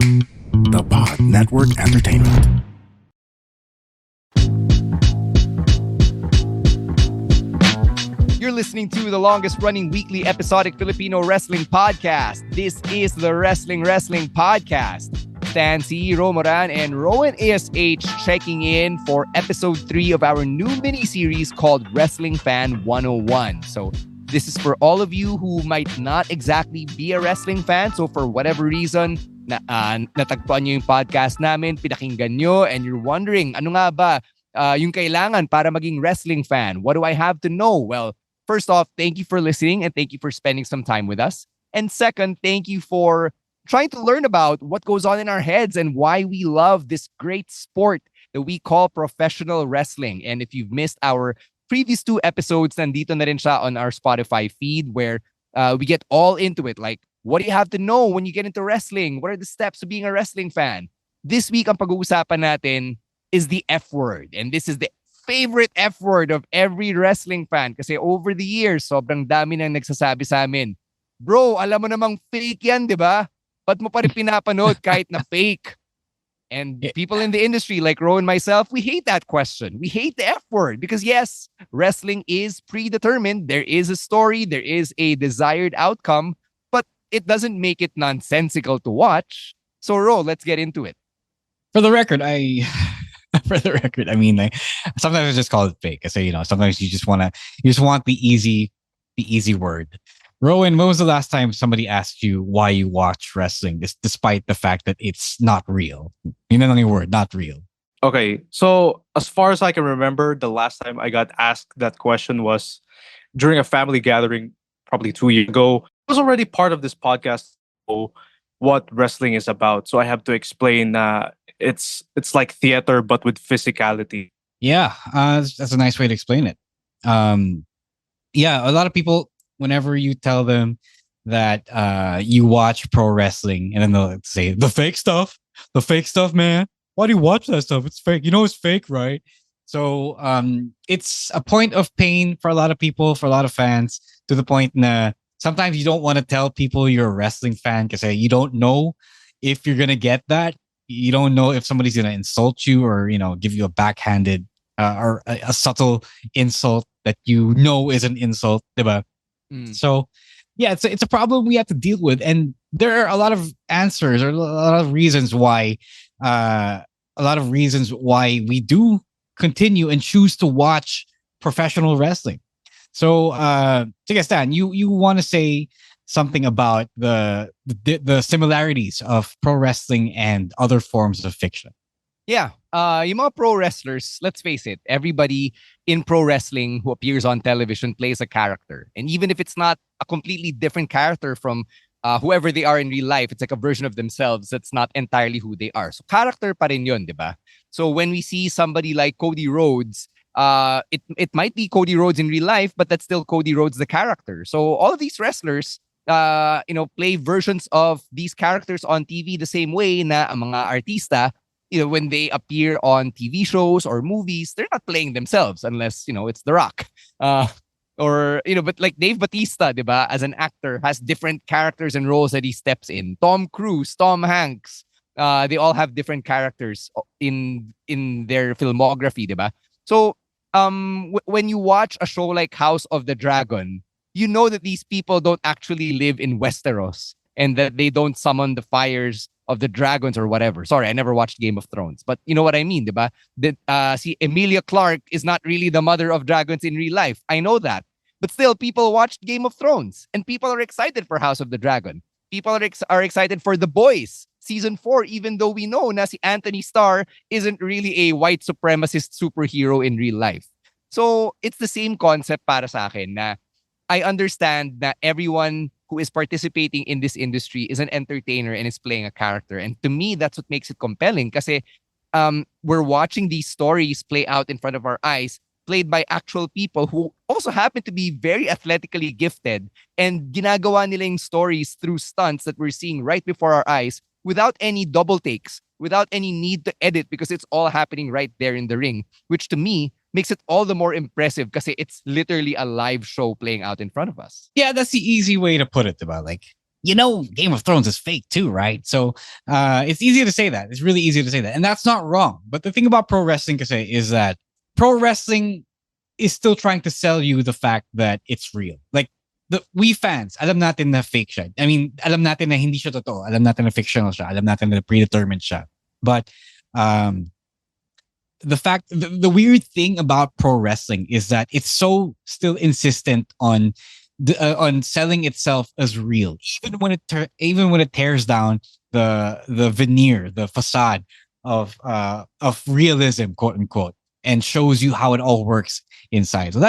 The Pod Network Entertainment. You're listening to the longest running weekly episodic Filipino wrestling podcast. This is the Wrestling Podcast. Stan C, Romoran, and Rowan ASH checking in for episode 3 of our new mini-series called Wrestling Fan 101. So this is for all of you who might not exactly be a wrestling fan. So for whatever reason, natagpuan nyo yung podcast namin, pinakinggan nyo, and you're wondering, ano nga ba yung kailangan para maging wrestling fan? What do I have to know? Well, first off, thank you for listening and thank you for spending some time with us. And second, thank you for trying to learn about what goes on in our heads and why we love this great sport that we call professional wrestling. And if you've missed our previous 2 episodes, nandito na rin siya on our Spotify feed where we get all into it. Like, what do you have to know when you get into wrestling? What are the steps to being a wrestling fan? This week, ang pag-uusapan natin is the F word. And this is the favorite F word of every wrestling fan. Kasi over the years, sobrang dami nang nagsasabi sa amin, bro, alam mo namang fake yan, di ba? Ba't mo pa rin pinapanood kahit na fake? And people in the industry like Ro and myself, we hate that question. We hate the F word because yes, wrestling is predetermined. There is a story, there is a desired outcome, but it doesn't make it nonsensical to watch. So Ro, let's get into it. For the record, I mean, like, sometimes I just call it fake. I say, sometimes you just want the easy word. Rowan, when was the last time somebody asked you why you watch wrestling, despite the fact that it's not real? Yun na lang yung word, not real. Okay, so as far as I can remember, the last time I got asked that question was during a family gathering, probably 2 years ago. I was already part of this podcast, what wrestling is about. So I have to explain it's like theater, but with physicality. Yeah, that's a nice way to explain it. Yeah, a lot of people, whenever you tell them that you watch pro wrestling, and then they'll say, the fake stuff, man. Why do you watch that stuff? It's fake. You know it's fake, right? So it's a point of pain for a lot of people, for a lot of fans, to the point that sometimes you don't want to tell people you're a wrestling fan because you don't know if you're going to get that. You don't know if somebody's going to insult you or, give you a backhanded or a subtle insult that is an insult, diba? So, yeah, it's a problem we have to deal with, and there are a lot of answers or a lot of reasons why we do continue and choose to watch professional wrestling. So, sige Stan, you want to say something about the similarities of pro wrestling and other forms of fiction? Yeah, yung mga pro wrestlers, let's face it, everybody in pro wrestling who appears on television plays a character. And even if it's not a completely different character from whoever they are in real life, it's like a version of themselves that's not entirely who they are. So character pa rin yun, di ba? So when we see somebody like Cody Rhodes, it might be Cody Rhodes in real life, but that's still Cody Rhodes the character. So all of these wrestlers, play versions of these characters on TV the same way na ang mga artista, when they appear on TV shows or movies, they're not playing themselves unless, it's The Rock. But like Dave Bautista, diba, as an actor, has different characters and roles that he steps in. Tom Cruise, Tom Hanks, they all have different characters in their filmography, diba? So, when you watch a show like House of the Dragon, you know that these people don't actually live in Westeros and that they don't summon the fires of the dragons or whatever. Sorry, I never watched Game of Thrones, but you know what I mean, diba? That Emilia Clarke is not really the mother of dragons in real life. I know that. But still, people watched Game of Thrones and people are excited for House of the Dragon. People are excited for The Boys season 4, even though we know na si Anthony Starr isn't really a white supremacist superhero in real life. So it's the same concept para sa akin na I understand that everyone who is participating in this industry is an entertainer and is playing a character. And to me, that's what makes it compelling kasi we're watching these stories play out in front of our eyes, played by actual people who also happen to be very athletically gifted, and ginagawa nila yung stories through stunts that we're seeing right before our eyes without any double takes, without any need to edit because it's all happening right there in the ring, which to me makes it all the more impressive kasi it's literally a live show playing out in front of us. Yeah, that's the easy way to put it, diba? Like, Game of Thrones is fake too, right? So it's easy to say that. It's really easy to say that. And that's not wrong. But the thing about pro wrestling kasi is that pro wrestling is still trying to sell you the fact that it's real. Like we fans, alam natin na fake siya. I mean, alam natin na hindi siya totoo. Alam natin na fictional siya. Alam natin na predetermined siya. But the weird thing about pro wrestling is that it's so still insistent on selling itself as real, even when it tears down the veneer, the facade of realism, quote unquote, and shows you how it all works inside. So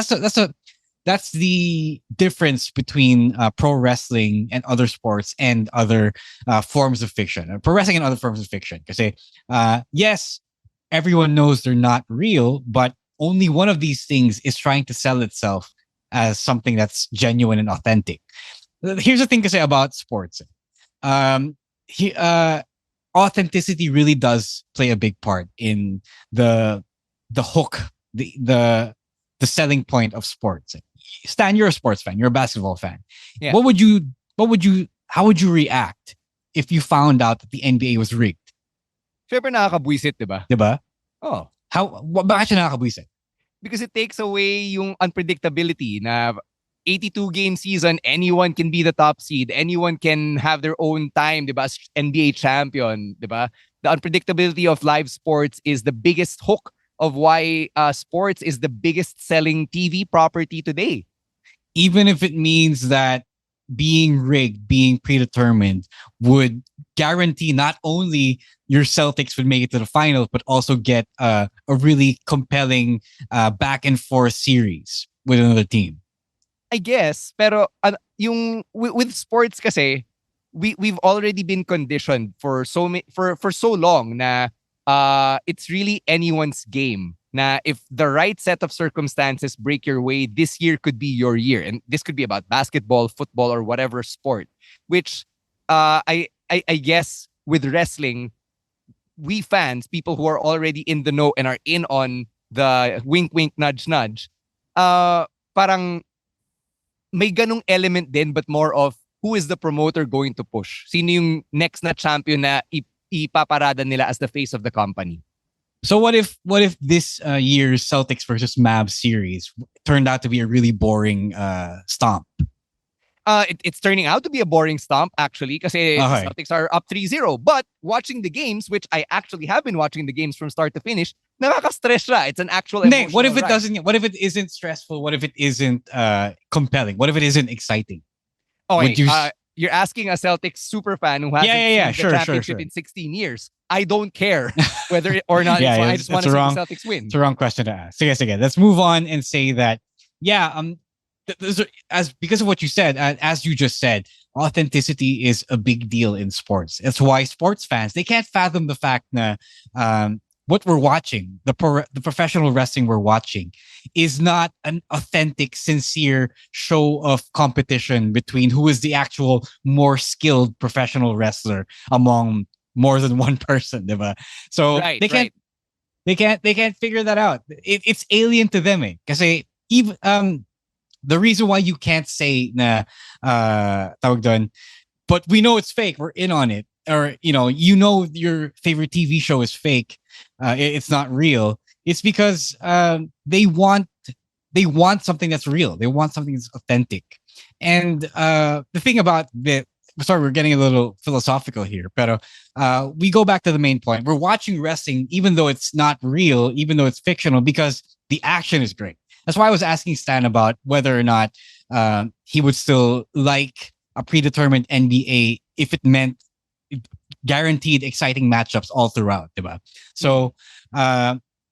that's the difference between pro wrestling and other sports and other forms of fiction. Pro wrestling and other forms of fiction. Because yes, everyone knows they're not real, but only one of these things is trying to sell itself as something that's genuine and authentic. Here's the thing to say about sports. Authenticity really does play a big part in the hook, the selling point of sports. Stan, you're a sports fan. You're a basketball fan. Yeah. How would you react if you found out that the NBA was rigged? Syempre nakakabwisit, diba? Diba? Oh. Bakit siya nakakabwisit? Because it takes away yung unpredictability na 82 game season, anyone can be the top seed, anyone can have their own time, diba? As NBA champion, diba? The unpredictability of live sports is the biggest hook of why sports is the biggest selling TV property today. Even if it means that being rigged, being predetermined would guarantee not only your Celtics would make it to the finals, but also get a really compelling back and forth series with another team. I guess, pero yung with sports kasi, we've already been conditioned for so long na it's really anyone's game. Na if the right set of circumstances break your way, this year could be your year. And this could be about basketball, football, or whatever sport. Which I guess with wrestling, we fans, people who are already in the know and are in on the wink wink nudge nudge, parang may ganung element din, but more of who is the promoter going to push? Sino yung next na champion na ipaparada nila as the face of the company? So what if this year's Celtics versus Mavs series turned out to be a really boring stomp? It's turning out to be a boring stomp, actually, because the Celtics are up 3-0. But watching the games, which I actually have been watching the games from start to finish, nakaka-stress siya. It's an actual emotional what if it ride. doesn't? What if it isn't stressful? What if it isn't compelling? What if it isn't exciting? Okay, you're asking a Celtics super fan who hasn't seen the sure, championship in 16 years. I don't care whether or not it's fine. I just want to see the Celtics win. It's the wrong question to ask. So again, let's move on and say that, because of what you said, as you just said, authenticity is a big deal in sports. That's why sports fans, they can't fathom the fact that what we're watching, the professional wrestling we're watching, is not an authentic, sincere show of competition between who is the actual more skilled professional wrestler among more than one person, diba? So they can't figure that out. It's alien to them, Kasi even the reason why you can't say na tawag doon, but we know it's fake, we're in on it, or your favorite TV show is fake, it's not real. It's because they want something that's real. They want something that's authentic. And the thing about sorry, we're getting a little philosophical here, but we go back to the main point. We're watching wrestling, even though it's not real, even though it's fictional, because the action is great. That's why I was asking Stan about whether or not he would still like a predetermined NBA if it meant guaranteed exciting matchups all throughout, diba? So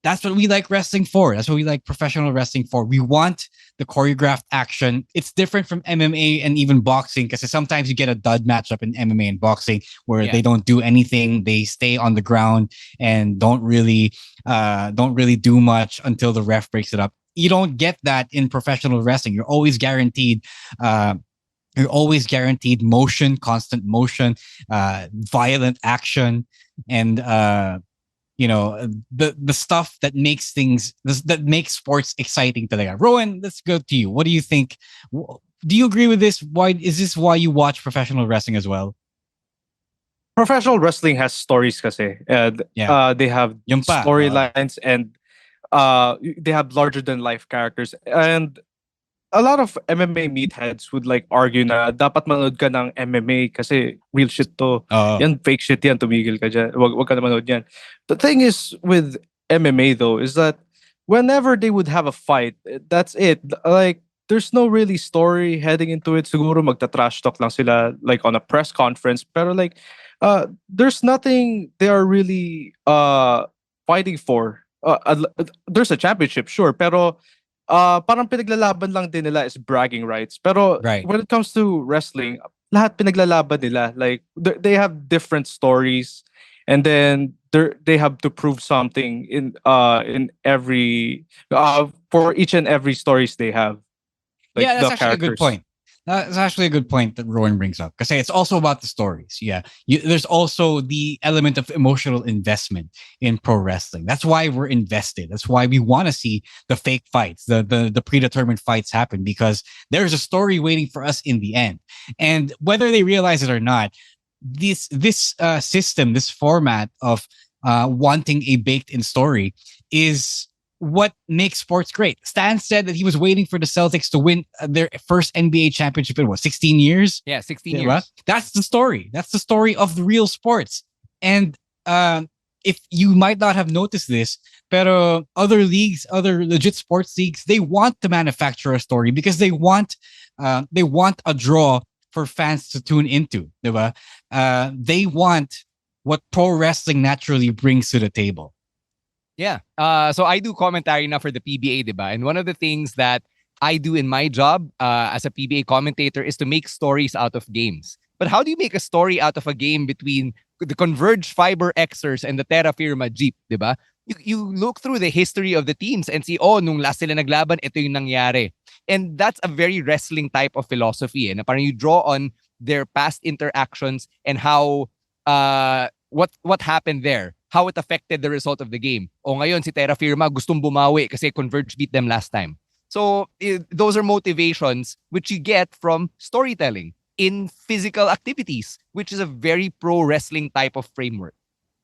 that's what we like wrestling for. That's what we like professional wrestling for. We want the choreographed action. It's different from MMA and even boxing, because sometimes you get a dud matchup in MMA and boxing where they don't do anything. They stay on the ground and don't really do much until the ref breaks it up. You don't get that in professional wrestling. You're always guaranteed motion, constant motion, violent action, and the stuff that makes sports exciting today. Rowan, let's go to you. What do you think? do you agree with this? Why is this why you watch professional wrestling as well? Professional wrestling has stories kasi. And Yeah. they have Yun pa. storylines and they have larger than life characters. And a lot of MMA meatheads would like argue na dapat manood ka ng MMA kasi real shit to. Oh, Yan fake shit yan, tumigil ka dyan. Wag ka na manood yan. The thing is with MMA though is that whenever they would have a fight, that's it. Like there's no really story heading into it. Siguro magta-trash talk lang sila like on a press conference. Pero like there's nothing they are really fighting for. There's a championship, sure, pero parang pinaglalaban lang din nila is bragging rights. Pero right. when it comes to wrestling, lahat pinaglalaban nila. Like they have different stories, and then they have to prove something in every for each and every stories they have. Like Yeah, that's the actually a good characters. point. That's actually a good point that Rowan brings up because it's also about the stories. Yeah, there's also the element of emotional investment in pro wrestling. That's why we're invested. That's why we want to see the fake fights, the predetermined fights happen because there's a story waiting for us in the end. And whether they realize it or not, this system, this format of wanting a baked-in story is what makes sports great. Stan said that he was waiting for the Celtics to win their first NBA championship in 16 years? Yeah, 16 Yeah, years. right? That's the story. That's the story of the real sports. And if you might not have noticed this, pero other leagues, other legit sports leagues, they want to manufacture a story because they want a draw for fans to tune into, diba? They want what pro wrestling naturally brings to the table. Yeah. So I do commentary na for the PBA, diba? And one of the things that I do in my job as a PBA commentator is to make stories out of games. But how do you make a story out of a game between the Converge Fiber Xers and the Terra Firma Jeep, diba? You look through the history of the teams and see, oh, nung last sila naglaban, ito yung nangyari. And that's a very wrestling type of philosophy. Na parang you draw on their past interactions and how what happened there, how it affected the result of the game. O ngayon, si Terra Firma gustong bumawi kasi Converge beat them last time. So those are motivations which you get from storytelling in physical activities, which is a very pro wrestling type of framework.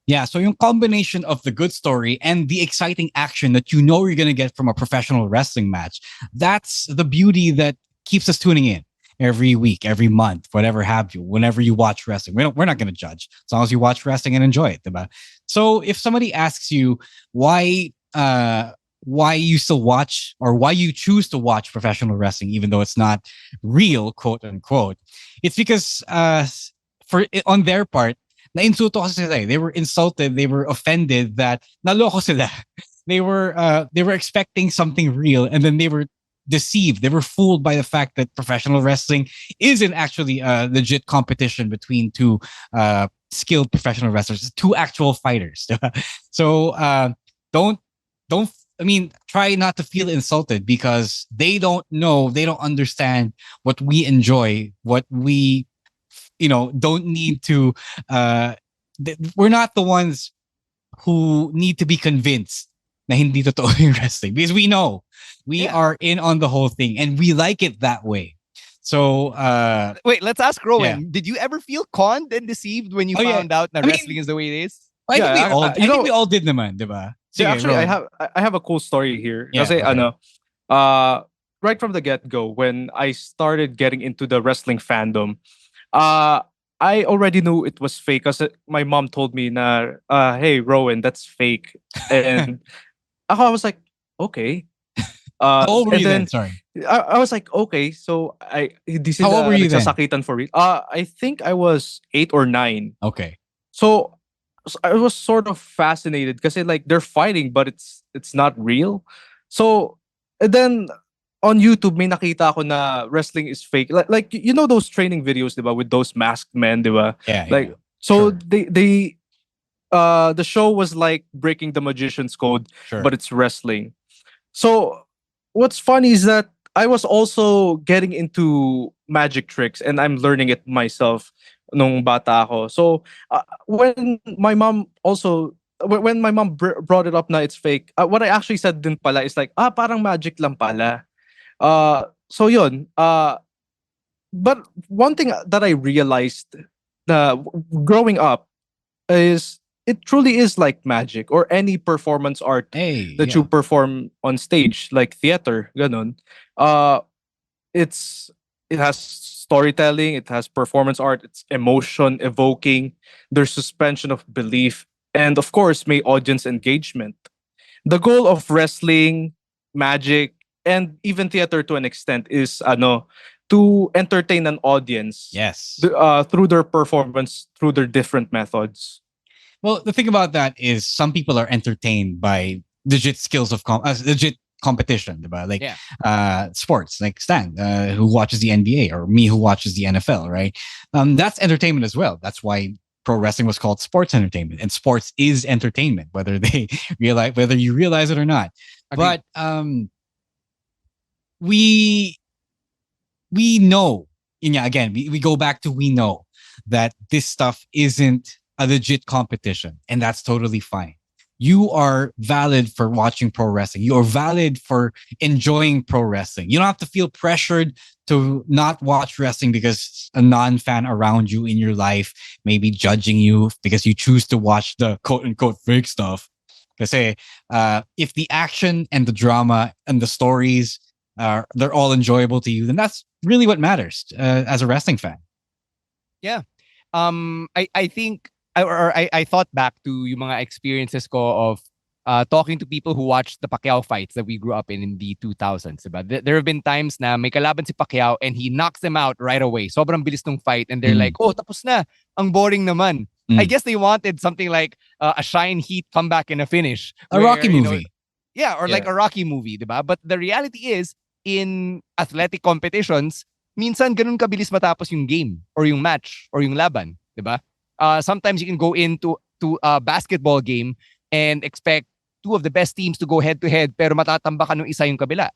Yeah, so yung combination of the good story and the exciting action that you know you're going to get from a professional wrestling match, that's the beauty that keeps us tuning in every week, every month, whatever have you, whenever you watch wrestling. We're not going to judge as long as you watch wrestling and enjoy it. Diba? So if somebody asks you why you still watch or why you choose to watch professional wrestling, even though it's not real, quote unquote, it's because on their part, na-insulto kasi sila. They were insulted, they were offended that naloko sila. They were expecting something real and then they were deceived. They were fooled by the fact that professional wrestling isn't actually a legit competition between two skilled professional wrestlers, two actual fighters. So try not to feel insulted because they don't know, they don't understand what we enjoy, what we don't need to we're not the ones who need to be convinced na hindi totoo yung wrestling because we know we are in on the whole thing and we like it that way. So wait, let's ask Rowan. Yeah. Did you ever feel conned and deceived when you found out that wrestling is the way it is? I think we I all did naman, diba? Yeah, actually, Rowan. I have a cool story here. Yeah, Kasi okay. right from the get-go, when I started getting into the wrestling fandom, I already knew it was fake because my mom told me na, hey, Rowan, that's fake. And I was like, okay. How old were and you then then? Sorry. I was like, okay, so How old were you then? nagsasakitan for it. I think I was 8 or 9. Okay. So I was sort of fascinated because like they're fighting, but it's not real. So and then on YouTube, may nakita ako na wrestling is fake. Like those training videos, diba, with those masked men, diba? Yeah. Like yeah. so Sure. they the show was like breaking the magician's code, Sure. but it's wrestling. So what's funny is that I was also getting into magic tricks and I'm learning it myself nung bata ako. So when my mom brought it up na it's fake, what I actually said din pala is like, parang magic lang pala. So yun, But one thing that I realized growing up is it truly is like magic or any performance art Hey, that you yeah. perform on stage, like theater, ganon. Uh, it's it has storytelling, it has performance art, it's emotion evoking, there's suspension of belief, and of course, may audience engagement. The goal of wrestling, magic, and even theater to an extent is to entertain an audience Yes. through their performance, through their different methods. Well, the thing about that is some people are entertained by legit skills of legit competition, diba? Like Yeah. sports, like Stan, who watches the NBA, or me who watches the NFL, right? That's entertainment as well. That's why pro wrestling was called sports entertainment, and sports is entertainment, whether you realize it or not. Agreed. But we know, yeah, again, we go back to, we know that this stuff isn't a legit competition, and that's totally fine. You are valid for watching pro wrestling. You are valid for enjoying pro wrestling. You don't have to feel pressured to not watch wrestling because a non-fan around you in your life may be judging you because you choose to watch the quote unquote fake stuff. Because if the action and the drama and the stories they're all enjoyable to you, then that's really what matters as a wrestling fan. Yeah. I think I thought back to yung mga experiences ko of talking to people who watched the Pacquiao fights that we grew up in the 2000s. Diba? There have been times na may kalaban si Pacquiao and he knocks them out right away. Sobrang bilis ng fight and they're like, oh, tapos na. Ang boring naman. I guess they wanted something like a Shine Heat comeback and a finish. A Rocky movie. Or like a Rocky movie, diba? But the reality is, in athletic competitions, minsan ganun kabilis matapos yung game or yung match or yung laban, diba? Sometimes you can go into a basketball game and expect two of the best teams to go head to head pero matatambakan ng isa yung kabila.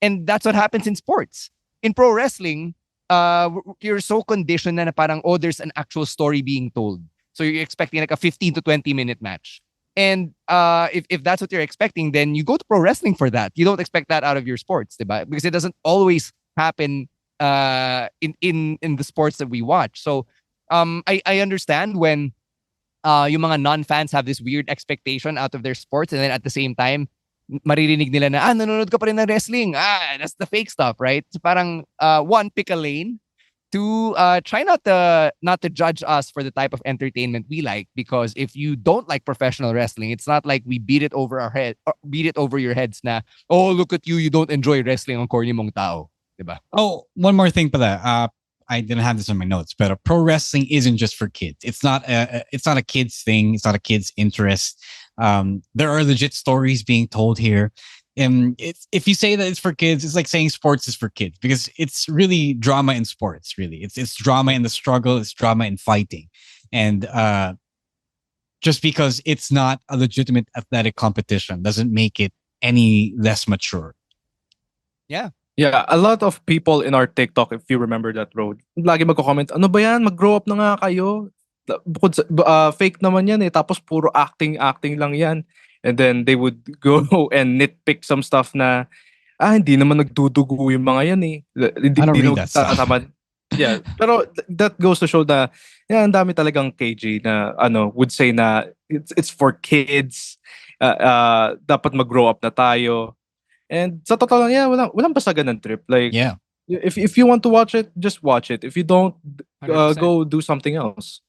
And that's what happens in sports. In pro wrestling, you're so conditioned na parang, oh, there's an actual story being told. So you're expecting like a 15 to 20 minute match. And if that's what you're expecting, then you go to pro wrestling for that. You don't expect that out of your sports, diba? Because it doesn't always happen in the sports that we watch. So I understand when yung mga non-fans have this weird expectation out of their sports, and then at the same time, maririnig nila na, nanonood ka pa rin ng wrestling. That's the fake stuff, right? So parang, one, pick a lane. Two, try not to judge us for the type of entertainment we like, because if you don't like professional wrestling, it's not like we beat it over your heads na, oh, look at you, you don't enjoy wrestling, ang corny mong tao. Diba? Oh, one more thing pala. I didn't have this on my notes, but pro wrestling isn't just for kids. It's not a kids thing. It's not a kids interest. There are legit stories being told here. If you say that it's for kids, it's like saying sports is for kids, because it's really drama in sports. Really, it's drama in the struggle. It's drama in fighting, and just because it's not a legitimate athletic competition doesn't make it any less mature. Yeah, a lot of people in our TikTok, if you remember that, road, lagi magko-comment, ano ba yan? Mag-grow up na nga kayo. Bukod sa, fake naman yan eh. Tapos puro acting lang yan. And then they would go and nitpick some stuff na, hindi naman nagdudugo yung mga yan eh. I don't read that stuff. Yeah, pero that goes to show na, ang dami talagang KJ na, would say na, it's for kids. Dapat mag-grow up na tayo. And sa totoo lang, walang basagan ng trip. Like, Yeah. If you want to watch it, just watch it. If you don't, 100%. go do something else.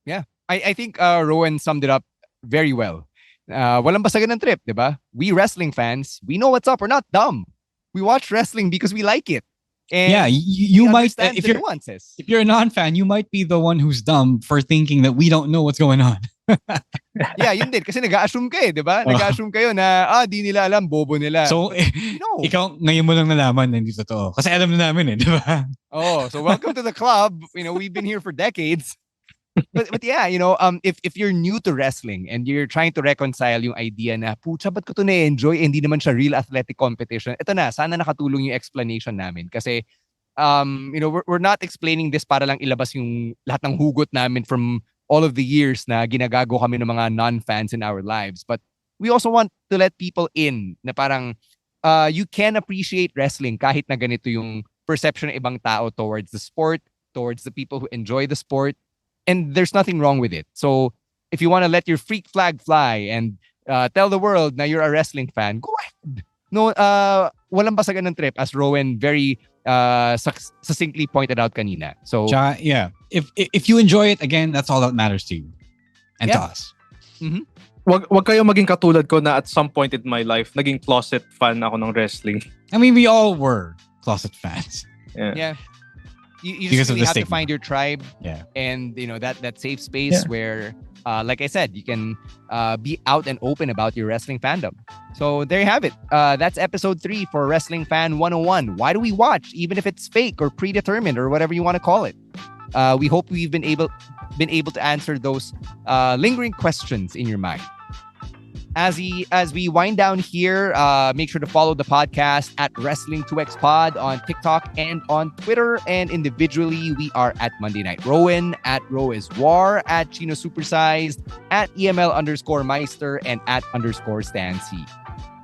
Yeah. I think Rowan summed it up very well. Walang basagan ng trip, diba? We wrestling fans, we know what's up. We're not dumb. We watch wrestling because we like it. And Yeah, you we might understand if the you're nuances. if you're a non-fan, you might be the one who's dumb for thinking that we don't know what's going on. Yeah, yun din. Kasi nag-assume kayo, di ba? Nag-assume kayo na, di nila alam, bobo nila. So, No. ikaw ngayon mo lang nalaman na hindi totoo. Kasi alam na namin di ba? Oh, so welcome to the club. We've been here for decades. But yeah, if you're new to wrestling and you're trying to reconcile yung idea na, pucha, ba't ko to na-enjoy? Hindi naman siya real athletic competition. Ito na, sana nakatulong yung explanation namin. Kasi, we're not explaining this para lang ilabas yung lahat ng hugot namin from all of the years na ginagago kami ng mga non-fans in our lives. But we also want to let people in na parang you can appreciate wrestling kahit na ganito yung perception ng ibang tao towards the sport, towards the people who enjoy the sport. And there's nothing wrong with it. So if you want to let your freak flag fly and tell the world na you're a wrestling fan, go ahead. No, walang basagan ng trip, as Rowan very succinctly pointed out kanina. So Yeah. If you enjoy it, again, that's all that matters to you and to us. Wag kayo maging katulad ko na at some point in my life, naging closet fan ako ng wrestling. I mean, we all were closet fans. Yeah. You Because just of really the have to stigma. find your tribe, Yeah. and that safe space where, like I said, you can be out and open about your wrestling fandom. So there you have it. That's episode 3 for Wrestling Fan 101. Why do we watch, even if it's fake or predetermined or whatever you want to call it? We hope we've been able to answer those lingering questions in your mind. As we wind down here, make sure to follow the podcast at Wrestling2XPod on TikTok and on Twitter. And individually, we are at Monday Night Rowan, at Roiswar, at Chino Supersized, at EML_Meister, and at _Stan C.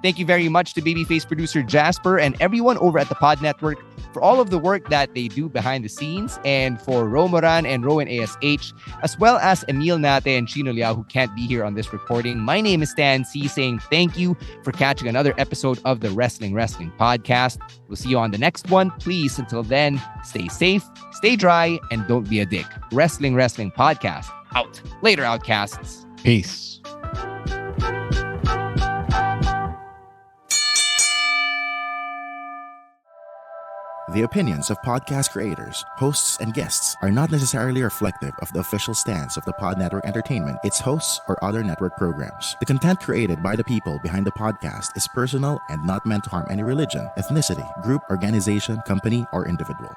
Thank you very much to Babyface producer Jasper and everyone over at the Pod Network for all of the work that they do behind the scenes, and for Ro Moran and Rowan ASH, as well as Emil Nate and Chino Liao, who can't be here on this recording. My name is Stan C, saying thank you for catching another episode of the Wrestling Podcast. We'll see you on the next one. Please, until then, stay safe, stay dry, and don't be a dick. Wrestling Podcast. Out. Later, Outcasts. Peace. The opinions of podcast creators, hosts, and guests are not necessarily reflective of the official stance of the Pod Network Entertainment, its hosts, or other network programs. The content created by the people behind the podcast is personal and not meant to harm any religion, ethnicity, group, organization, company, or individual.